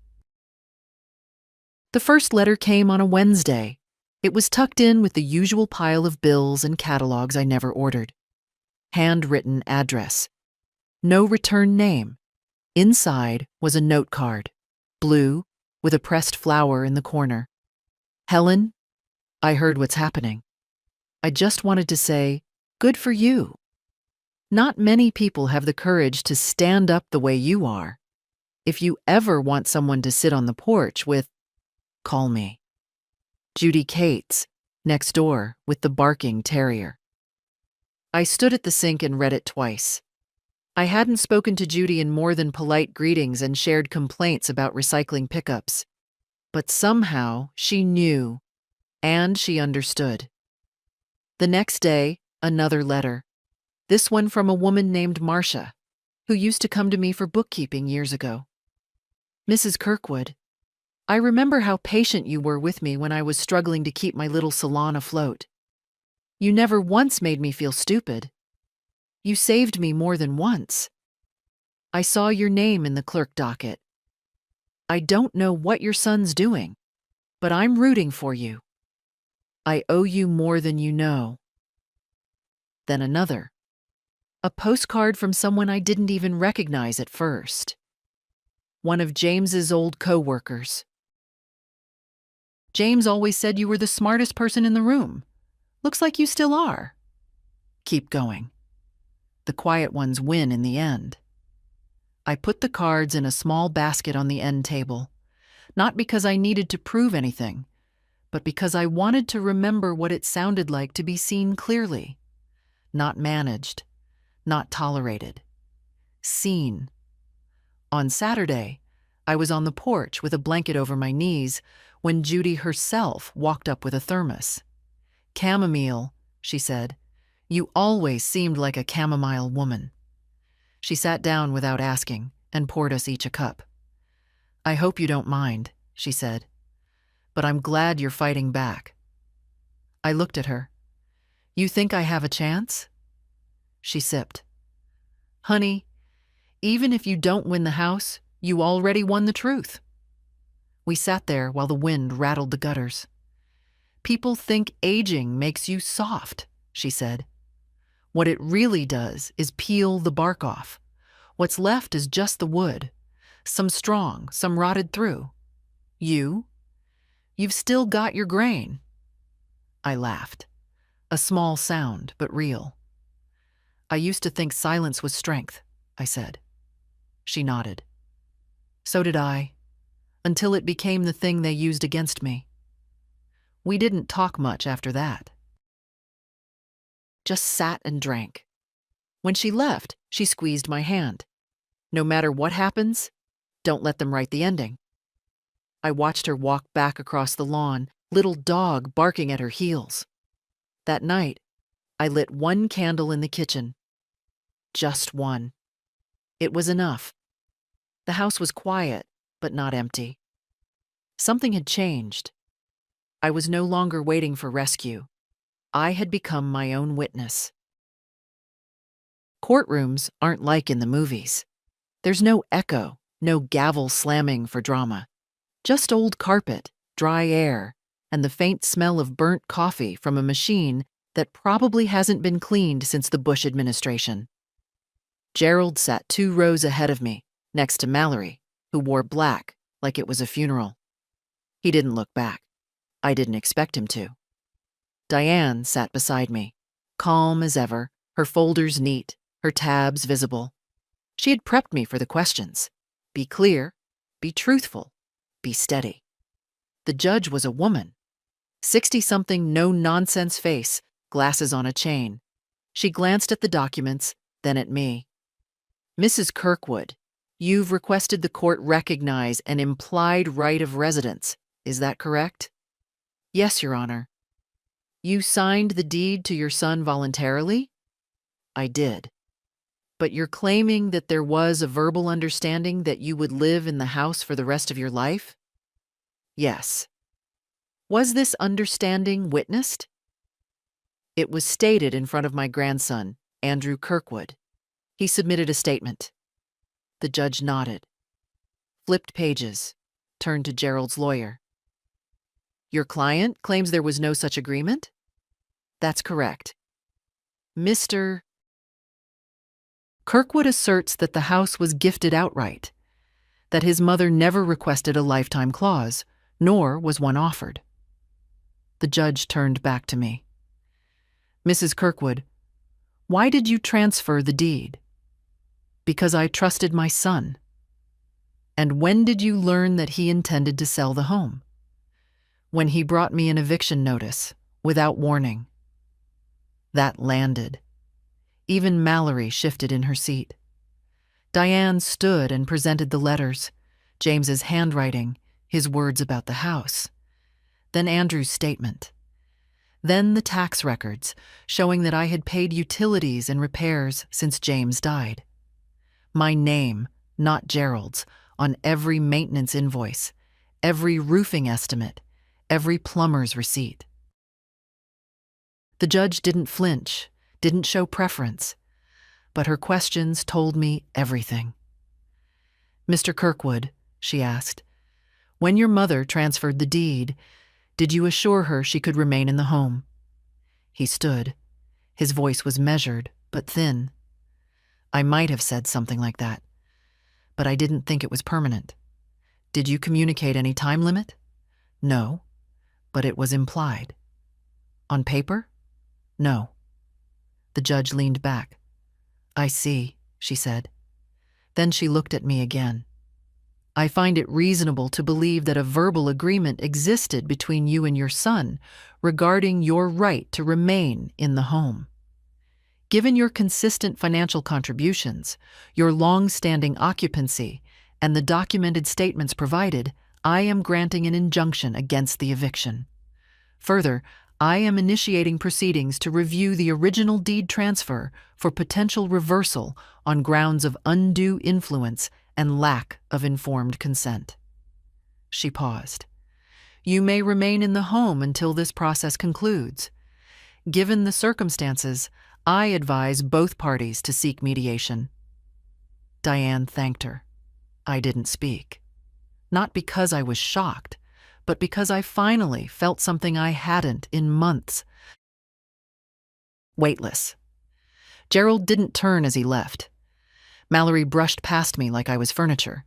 The first letter came on a Wednesday. It was tucked in with the usual pile of bills and catalogs I never ordered. Handwritten address. No return name. Inside was a note card, blue, with a pressed flower in the corner. "Helen, I heard what's happening. I just wanted to say, good for you. Not many people have the courage to stand up the way you are. If you ever want someone to sit on the porch with, call me. Judy Cates, next door with the barking terrier." I stood at the sink and read it twice. I hadn't spoken to Judy in more than polite greetings and shared complaints about recycling pickups. But somehow she knew, and she understood. The next day, another letter. This one from a woman named Marcia, who used to come to me for bookkeeping years ago. "Mrs. Kirkwood, I remember how patient you were with me when I was struggling to keep my little salon afloat. You never once made me feel stupid. You saved me more than once. I saw your name in the clerk docket. I don't know what your son's doing, but I'm rooting for you. I owe you more than you know." Then another. A postcard from someone I didn't even recognize at first. One of James's old co-workers. James always said you were the smartest person in the room. Looks like you still are. Keep going. The quiet ones win in the end. I put the cards in a small basket on the end table, not because I needed to prove anything, but because I wanted to remember what it sounded like to be seen clearly. Not managed, not tolerated. Seen. On Saturday, I was on the porch with a blanket over my knees when Judy herself walked up with a thermos. "Chamomile," she said. "You always seemed like a chamomile woman." She sat down without asking and poured us each a cup. "I hope you don't mind," she said, "but I'm glad you're fighting back." I looked at her. "You think I have a chance?" She sipped. "Honey, even if you don't win the house, you already won the truth." We sat there while the wind rattled the gutters. "People think aging makes you soft," she said. "What it really does is peel the bark off. What's left is just the wood. Some strong, some rotted through. You've still got your grain." I laughed. A small sound, but real. "I used to think silence was strength," I said. She nodded. "So did I, until it became the thing they used against me." We didn't talk much after that. Just sat and drank. When she left, she squeezed my hand. "No matter what happens, don't let them write the ending." I watched her walk back across the lawn, little dog barking at her heels. That night, I lit one candle in the kitchen. Just one. It was enough. The house was quiet, but not empty. Something had changed. I was no longer waiting for rescue. I had become my own witness. Courtrooms aren't like in the movies. There's no echo, no gavel slamming for drama. Just old carpet, dry air, and the faint smell of burnt coffee from a machine that probably hasn't been cleaned since the Bush administration. Gerald sat 2 rows ahead of me, next to Mallory, who wore black like it was a funeral. He didn't look back. I didn't expect him to. Diane sat beside me, calm as ever, her folders neat, her tabs visible. She had prepped me for the questions. Be clear, be truthful, be steady. The judge was a woman. 60-something, no-nonsense face, glasses on a chain. She glanced at the documents, then at me. "Mrs. Kirkwood, you've requested the court recognize an implied right of residence. Is that correct?" "Yes, Your Honor." "You signed the deed to your son voluntarily?" "I did." "But you're claiming that there was a verbal understanding that you would live in the house for the rest of your life?" "Yes." "Was this understanding witnessed?" "It was stated in front of my grandson, Andrew Kirkwood. He submitted a statement." The judge nodded, flipped pages, turned to Gerald's lawyer. "Your client claims there was no such agreement?" "That's correct." "Mr. Kirkwood asserts that the house was gifted outright, that his mother never requested a lifetime clause, nor was one offered." The judge turned back to me. "Mrs. Kirkwood, why did you transfer the deed?" "Because I trusted my son." "And when did you learn that he intended to sell the home?" "When he brought me an eviction notice, without warning." That landed. Even Mallory shifted in her seat. Diane stood and presented the letters, James's handwriting, his words about the house. Then Andrew's statement. Then the tax records, showing that I had paid utilities and repairs since James died. My name, not Gerald's, on every maintenance invoice, every roofing estimate, every plumber's receipt. The judge didn't flinch, didn't show preference, but her questions told me everything. "Mr. Kirkwood," she asked, "when your mother transferred the deed, did you assure her she could remain in the home?" He stood. His voice was measured, but thin. "I might have said something like that. but I didn't think it was permanent. Did you communicate any time limit? No, but it was implied. On paper? No. The judge leaned back. I see, she said. Then she looked at me again. I find it reasonable to believe that a verbal agreement existed between you and your son regarding your right to remain in the home. Given your consistent financial contributions, your long-standing occupancy, and the documented statements provided, I am granting an injunction against the eviction. Further, I am initiating proceedings to review the original deed transfer for potential reversal on grounds of undue influence and lack of informed consent. She paused. You may remain in the home until this process concludes. Given the circumstances, I advise both parties to seek mediation. Diane thanked her. I didn't speak. Not because I was shocked, but because I finally felt something I hadn't in months. Weightless. Gerald didn't turn as he left. Mallory brushed past me like I was furniture.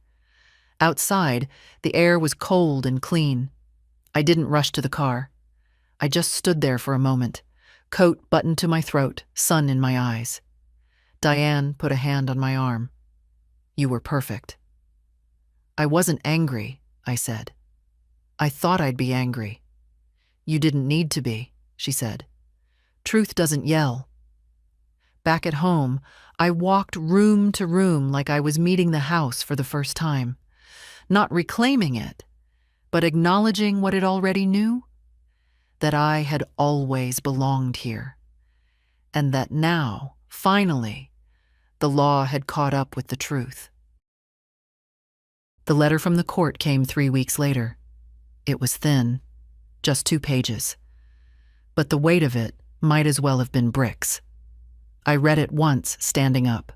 Outside, the air was cold and clean. I didn't rush to the car. I just stood there for a moment, coat buttoned to my throat, sun in my eyes. Diane put a hand on my arm. You were perfect. I wasn't angry, I said. I thought I'd be angry. You didn't need to be, she said. Truth doesn't yell. Back at home, I walked room to room like I was meeting the house for the first time, not reclaiming it, but acknowledging what it already knew, that I had always belonged here, and that now, finally, the law had caught up with the truth. The letter from the court came 3 weeks later. It was thin, just 2 pages, but the weight of it might as well have been bricks. I read it once standing up,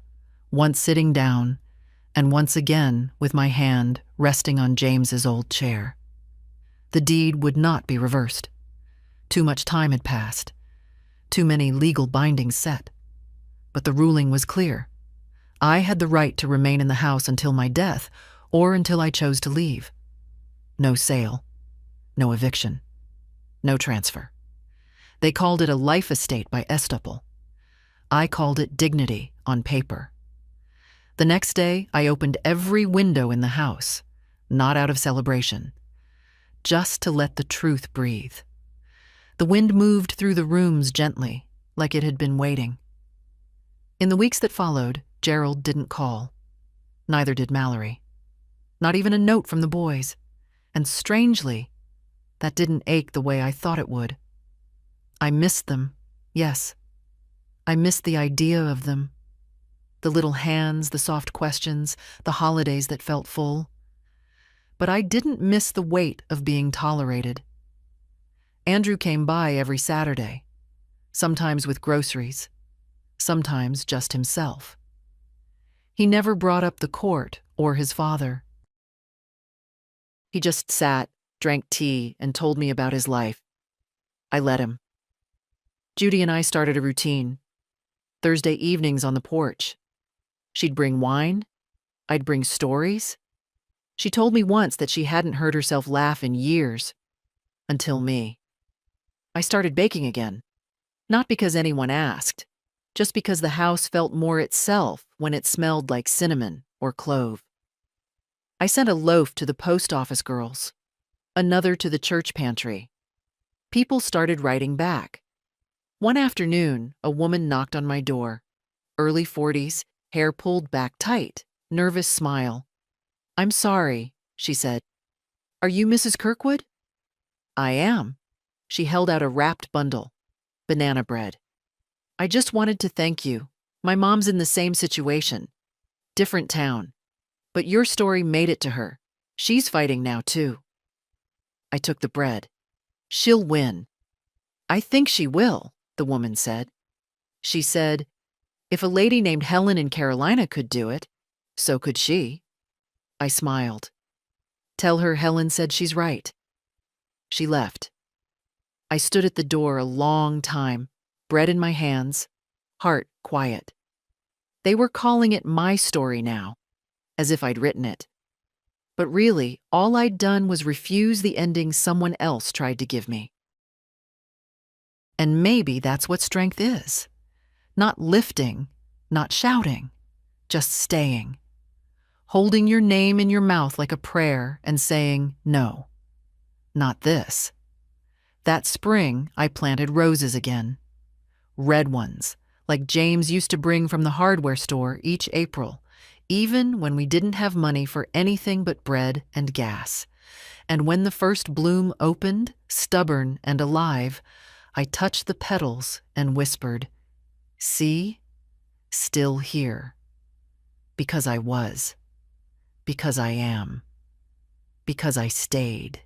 once sitting down, and once again with my hand resting on James's old chair. The deed would not be reversed. Too much time had passed, too many legal bindings set. But the ruling was clear. I had the right to remain in the house until my death, or until I chose to leave. No sale, no eviction, no transfer. They called it a life estate by estoppel. I called it dignity on paper. The next day, I opened every window in the house, not out of celebration, just to let the truth breathe. The wind moved through the rooms gently, like it had been waiting. In the weeks that followed, Gerald didn't call. Neither did Mallory. Not even a note from the boys. And strangely, that didn't ache the way I thought it would. I missed them, yes. I missed the idea of them. The little hands, the soft questions, the holidays that felt full. But I didn't miss the weight of being tolerated. Andrew came by every Saturday, sometimes with groceries, sometimes just himself. He never brought up the court or his father. He just sat, drank tea, and told me about his life. I let him. Judy and I started a routine. Thursday evenings on the porch. She'd bring wine. I'd bring stories. She told me once that she hadn't heard herself laugh in years. Until me. I started baking again. Not because anyone asked, just because the house felt more itself when it smelled like cinnamon or clove. I sent a loaf to the post office girls, another to the church pantry. People started writing back. One afternoon, a woman knocked on my door. Early 40s, hair pulled back tight, nervous smile. "I'm sorry," she said. "Are you Mrs. Kirkwood?" "I am." She held out a wrapped bundle. Banana bread. "I just wanted to thank you. My mom's in the same situation. Different town. But your story made it to her. She's fighting now, too." I took the bread. "She'll win." "I think she will," the woman said. She said, "If a lady named Helen in Carolina could do it, so could she." I smiled. "Tell her Helen said she's right." She left. I stood at the door a long time, bread in my hands, heart quiet. They were calling it my story now, as if I'd written it. But really, all I'd done was refuse the ending someone else tried to give me. And maybe that's what strength is. Not lifting, not shouting, just staying. Holding your name in your mouth like a prayer and saying, no, not this. That spring, I planted roses again. Red ones, like James used to bring from the hardware store each April, even when we didn't have money for anything but bread and gas. And when the first bloom opened, stubborn and alive, I touched the petals and whispered, see, still here. Because I was. Because I am. Because I stayed.